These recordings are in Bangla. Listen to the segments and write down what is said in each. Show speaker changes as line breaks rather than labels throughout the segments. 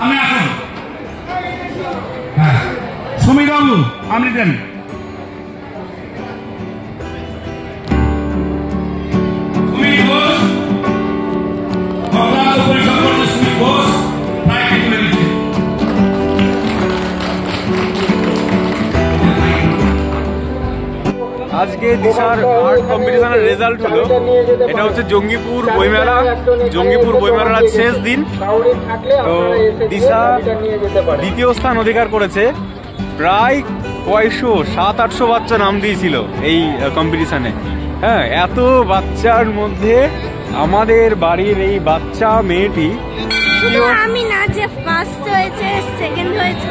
আমি আসুন। হ্যাঁ সুমিত বাবু আপনি দেন। সুমিত ঘোষ পরিষদ করছে। সুমিত ঘোষ প্রায় তুলে দিচ্ছে।
আজকে দিশার আর্ট কম্পিটিশনের রেজাল্ট হলো, এটা হচ্ছে জঙ্গিপুর বইমেলা। জঙ্গিপুর বইমেলার আজ শেষ দিন। তো দিশা দ্বিতীয় স্থান অধিকার করেছে। প্রায় 700-800 বাচ্চা নাম দিয়েছিল এই কম্পিটিশনে। হ্যাঁ, এত বাচ্চার মধ্যে আমাদের বাড়ির এই বাচ্চা মেয়েটি
আমি না যে ফার্স্ট হয়েছে, সেকেন্ড হয়েছে,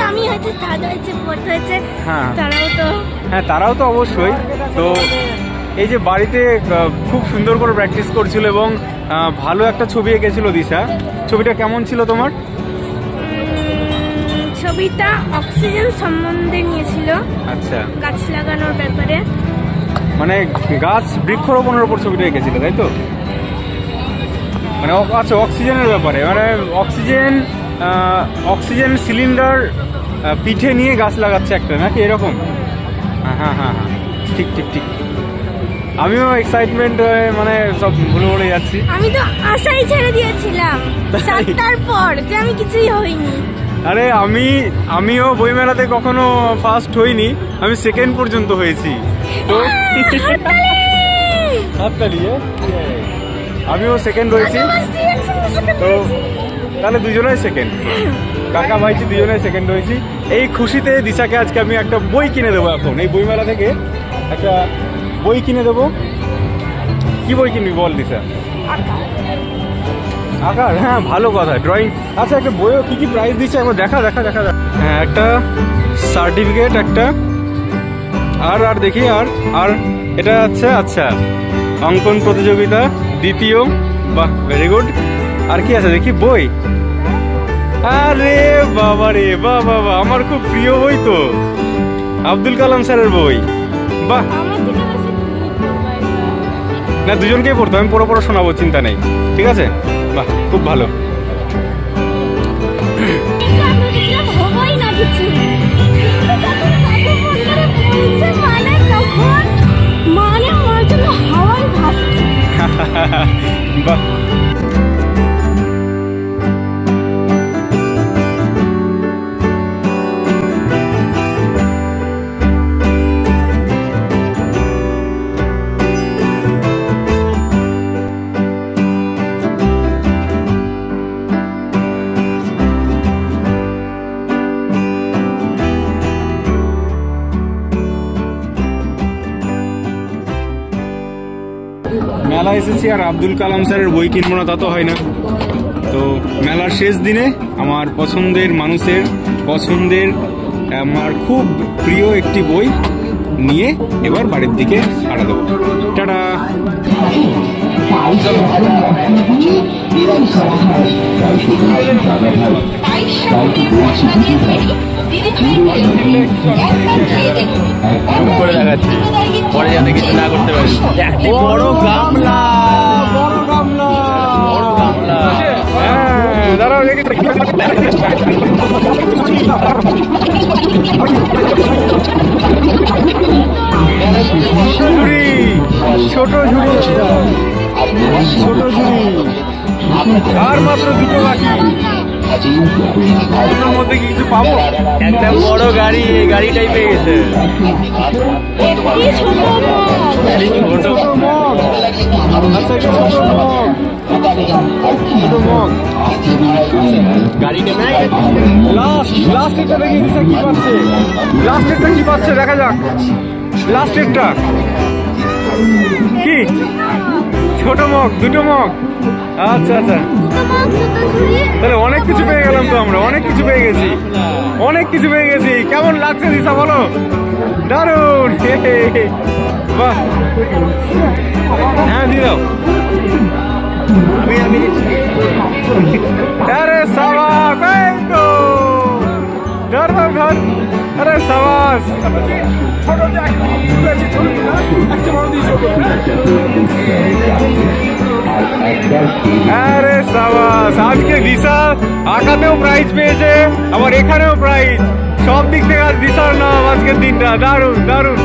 আমি হয়েছে, থার্ড হয়েছে, ফোর্থ হয়েছে, তারাও তো
অবশ্যই। তো এই যে বাড়িতে খুব সুন্দর করে প্র্যাকটিস করছিল এবং ভালো একটা ছবি এঁকেছিল দিশা। ছবিটা কেমন ছিল তোমার?
ছবিটা অক্সিজেন সম্বন্ধে নিয়েছিল।
আচ্ছা,
গাছ লাগানোর ব্যাপারে,
মানে গাছ বৃক্ষরোপণের উপর ছবিটা এঁকেছিল, তাই তো? মানে আচ্ছা, অক্সিজেনের ব্যাপারে, মানে অক্সিজেন সিলিন্ডার পিঠে নিয়ে গাছ লাগাচ্ছে একটা, নাকি এরকম? হ্যাঁ, ঠিক ঠিক ঠিক। আমিও এক্সাইটমেন্ট হয়ে মানে সব ভুলে যাচ্ছি।
আমি তো আশাই ছেড়ে দিয়েছিলাম 7টার পর যে আমি কিছুই হইনি।
আরে আমিও বইমেলাতে কখনো ফার্স্ট হইনি, আমি সেকেন্ড পর্যন্ত হয়েছি। তো আমিও সেকেন্ড হয়েছি। তো তাহলে দুজনেই সেকেন্ড, কাকা ভাইটি দুজনেই সেকেন্ড হয়েছি। এই খুশিতে দিশাকে আজকে আমি একটা বই কিনে দেবো। এখন এই বইমেলা থেকে একটা বই কিনে দেবো। কি বই কিনবি বল দিশা? আঁকার? হ্যাঁ, ভালো কথা, ড্রয়িং। আচ্ছা, একটা বইও কি কি প্রাইজ দিচ্ছে একবার দেখা। হ্যাঁ, একটা সার্টিফিকেট, একটা আর দেখি আর এটা আচ্ছা অঙ্কন প্রতিযোগিতা দ্বিতীয়। বাহ, ভেরি গুড। আর কি আছে দেখি? বই। আরে বাবা রে, বাবা, আমার খুব প্রিয় বই তো, আব্দুল কালাম স্যারের বই। বাহ, না দুজনকেই পড়তো, আমি পড়ো শোনাবো, চিন্তা নেই, ঠিক আছে? বাহ, খুব ভালো। বাহ, মেলা এসেছি আর আব্দুল কালাম স্যারের বই কিনবো না তা তো হয় না। তো মেলার শেষ দিনে আমার পছন্দের মানুষের পছন্দের, আমার খুব প্রিয় একটি বই নিয়ে এবার বাড়ির দিকে হাঁটা দেবো। টাটা।
পরে যাতে কিছু না করতে পারি।
বড় গামলা, দাঁড়াও দেখি। ছোট ঝুড়ি আর মাত্র দুটো বাকি। দুটোর মধ্যে কি কিছু পাবো?
একটা বড় গাড়ি, এই গাড়িটাই পেয়ে গেছে।
লাস্টেরটা দেখি কি পাচ্ছে। লাস্টেরটা কি পাচ্ছে দেখা যাক। লাস্টেরটা কি? ছোট মগ, দুটো মগ। আচ্ছা, তাহলে অনেক কিছু পেয়ে গেলাম তো আমরা, অনেক কিছু পেয়ে গেছি। কেমন লাগছে দিশা বলো? দারুণ, বাহ। হ্যাঁ, দিয়ে দাও। আরে সাবাস, এই তো ধর। আরে সাবাস। আরে সাবাস, আজকে দিশা আঁকাতেও প্রাইজ পেয়েছে, আবার এখানেও প্রাইজ। সব দিক থেকে আজ বিশাল নাম আজকের দিনটা। দারুণ দারুণ।